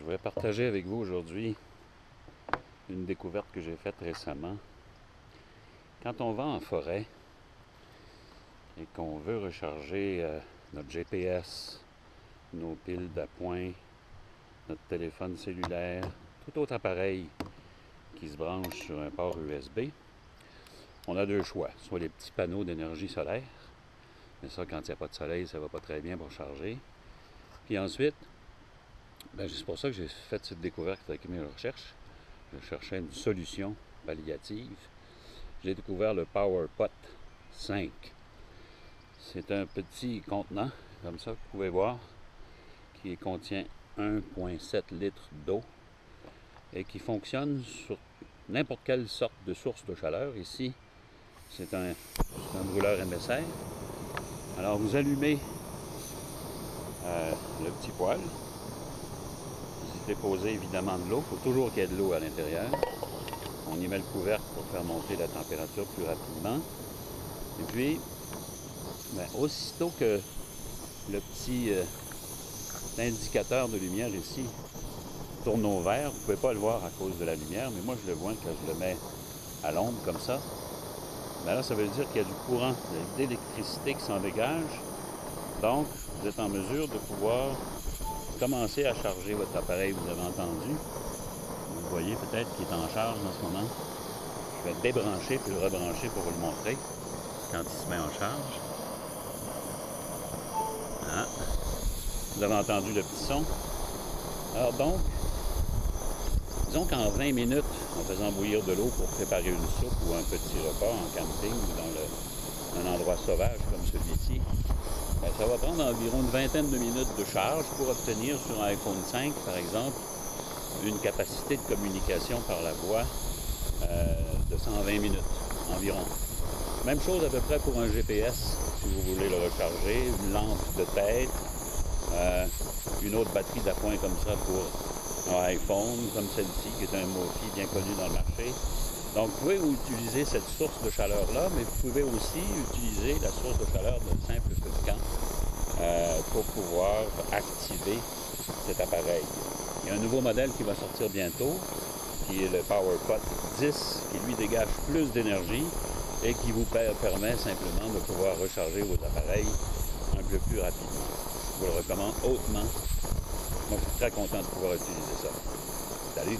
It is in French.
Je vais partager avec vous aujourd'hui une découverte que j'ai faite récemment. Quand on va en forêt et qu'on veut recharger notre GPS, nos piles d'appoint, notre téléphone cellulaire, tout autre appareil qui se branche sur un port USB, on a deux choix. Soit les petits panneaux d'énergie solaire, mais ça, quand il n'y a pas de soleil, ça ne va pas très bien pour charger. Puis ensuite, c'est pour ça que j'ai fait cette découverte avec mes recherches. Je cherchais une solution palliative. J'ai découvert le PowerPot 5. C'est un petit contenant, comme ça, que vous pouvez voir, qui contient 1,7 litres d'eau et qui fonctionne sur n'importe quelle sorte de source de chaleur. Ici, c'est un brûleur MSR. Alors, vous allumez le petit poêle. Vous y déposez évidemment de l'eau. Il faut toujours qu'il y ait de l'eau à l'intérieur. On y met le couvercle pour faire monter la température plus rapidement. Et puis, aussitôt que le petit indicateur de lumière ici tourne au vert, vous ne pouvez pas le voir à cause de la lumière, mais moi je le vois quand je le mets à l'ombre comme ça. Là, ça veut dire qu'il y a du courant, d'électricité qui s'en dégage. Donc, vous êtes en mesure de pouvoir commencer à charger votre appareil, vous avez entendu. Vous voyez peut-être qu'il est en charge en ce moment. Je vais le débrancher puis le rebrancher pour vous le montrer quand il se met en charge. Ah. Vous avez entendu le petit son. Alors donc, disons qu'en 20 minutes, en faisant bouillir de l'eau pour préparer une soupe ou un petit repas en camping ou dans un endroit sauvage comme celui-ci, ça va prendre environ une vingtaine de minutes de charge pour obtenir sur un iPhone 5, par exemple, une capacité de communication par la voix de 120 minutes environ. Même chose à peu près pour un GPS, si vous voulez le recharger, une lampe de tête, une autre batterie d'appoint comme ça pour un iPhone, comme celle-ci, qui est un Mofi bien connu dans le marché. Donc, vous pouvez utiliser cette source de chaleur-là, mais vous pouvez aussi utiliser la source de chaleur d'un simple feu de camp pour pouvoir activer cet appareil. Il y a un nouveau modèle qui va sortir bientôt, qui est le PowerPot 10, qui lui dégage plus d'énergie et qui vous permet simplement de pouvoir recharger vos appareils un peu plus rapidement. Je vous le recommande hautement. Moi, je suis très content de pouvoir utiliser ça. Salut!